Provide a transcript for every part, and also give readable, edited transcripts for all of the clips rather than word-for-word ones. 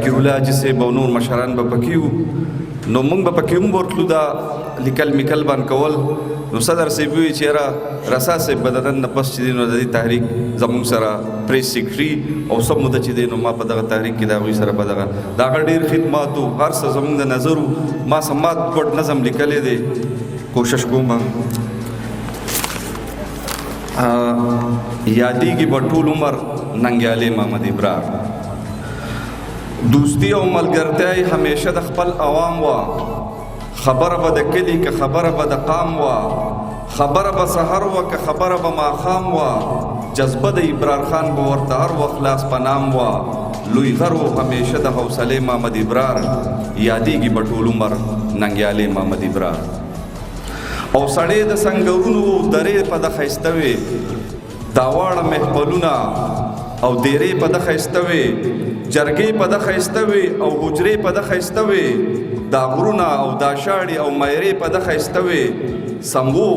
ذکر الله حاجي صاحب او نور مشران به پکې وو نو موږ به پکې هم ورتلو دا لیکل میکل باندې کول نو صدر صاحب وی چیرې رسا صاحب بدن نه پس چې نو د تحریک زموږ سره پریس سیکریټري او سم مده چې نو ما په دغه تحریک کې دا غوي سره په دغه دا ډېر خدماتو هر څه زموږ د نظر ما سمات پټ نظم لیکلې دي کوشش کوم یادېږي به ټول عمر ننګیالي محمد ابرار دوستی او ملګرتیا همیشه د خپل عوام وا خبره به د کلي که خبره به د قام وا خبره به سحر وا که خبره به ماښام وا جذبه د ابرار خان به ورته هر وخت لاس په نام وا لوی غر و همیشه د حوصلې محمد ابرار یادېږي به ټول عمر ننګیالي محمد ابرار او سړی د سنګرونو درې په د ښایسته وې دا واړه محفلونه او دیرې په د ښایسته وې جرګې په د ښایسته وې او حجرې په د ښایسته وې دا غرونه او دا شاړې او مایرې په د ښایسته وې سمو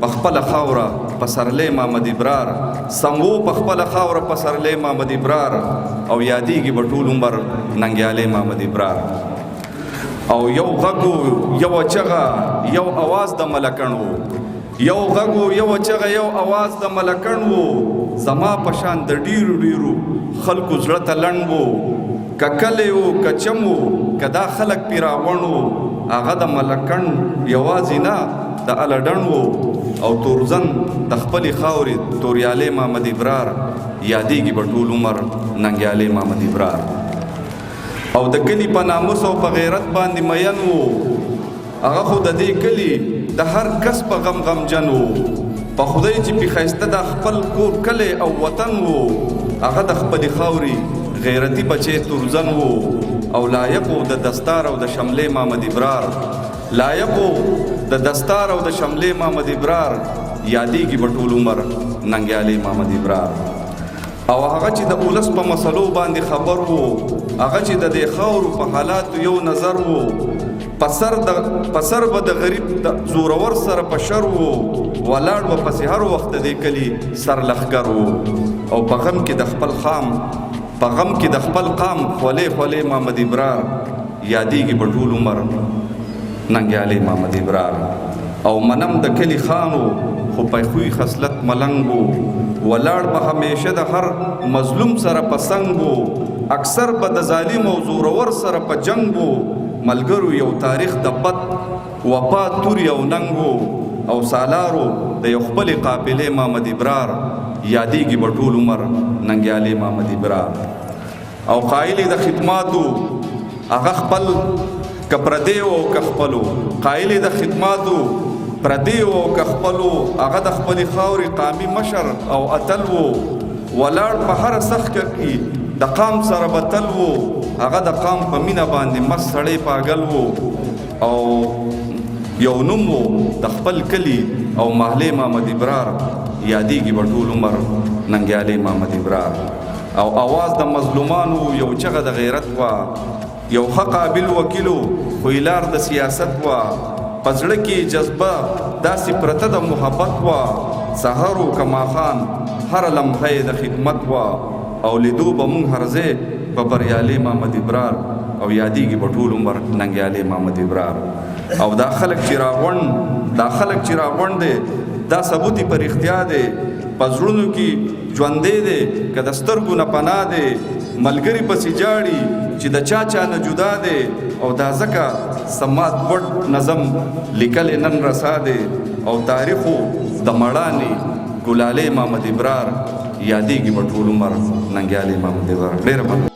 په خپله خاوره پسرلی محمد ابرار سمو په خپله خاوره پسرلی محمد ابرار او یادېږي به ټول عمر ننګیالي محمد ابرار او یو غږو یو چغه یو اواز د ملکڼ و یو غږو یو چغه یو اواز د ملکڼ و زما په شان د ډیرو ډیرو خلکو زړه ته لنډ و که کلی و که چم و که دا خلک پې راغونډ و هغه د ملکڼ یوازې نه د الډڼ و او تورزن د خپلې خاورې توریالي محمد ابرار یادېږي به ټول عمر ننګیالي محمد ابرار او د کلی په ناموس او په غیرت باندې مین و هغه خو د دې کلی د هر کس په غم غمجن و په خدای چې پې ښایسته د خپل کور کلی او وطن و هغه د خپلې خاورې غیرتي بچی تورزن و او لایق و د دستار او د شملې محمد ابرار لایق و د دستار او د شملې محمد ابرار یادېږي به ټول عمر ننګیالي محمد ابرار او هغه چې د اولس په مسلو باندې خبر وو هغه چې د دې خاورو په حالاتو یو نظر وو پسر به د غریب د زورور سره په شر وو ولاړ به پسې هر وخت د دې کلي سر لښکر وو او په غم کې د خپل قام خولې خولې محمد ابرار یادېږي به ټول عمر ننګیالي محمد ابرار او منم د کلي خانو خو پیخوی خصلت ملنګو ولاړ به همیشه د هر مظلوم سره په سنګو اکثر به د ظالم او زورور سره په جنګو ملګرو یو تاریخ د بد وفا توري او ننګو او سالارو د یو خپلې قافلې محمد ابرار یادېږي به ټول عمر ننګیالي محمد ابرار او قایل د خدماتو هغه خپل که پردیو او که خپلو قایل د خدماتو پردیو او که خپلو هغه د خپلې خاورې قامي مشر او اتل و ولاړ په هره سخت کې د قام سره بتل و هغه د قام په مینه باندې مست سړی پاگل و او یو نوم و د خپل کلي او محلې محمد ابرار یادېږي به ټول عمر ننګیالي محمد ابرار او اواز د مظلومانو یو چغه د غیرت وه یو ښه قابل وکیلو خو لار د سیاست وه په زړه کې جذبه داسې پرته د محبت وه سحر و که ماښام هره لمحه د خدمت وه او لیدو به مونږ هر ځای په بریالي محمد ابرار او یادېږي به ټول عمر ننګیالي محمد ابرار او دا خلک چې راغونډ دی دا ثبوت یې په رښتیا دی په زړونو کې ژوندی دی که د سترګو نه پناه دی ملګري پسې جاړي چې د چا نه جدا دی او دا ځکه سمات وډ نظم لیکلی نن رسا دی او تاریخو د مړانې ګلالي محمد ابرار یادېږي به ټول عمر ننګیالي محمد ابرار ډېره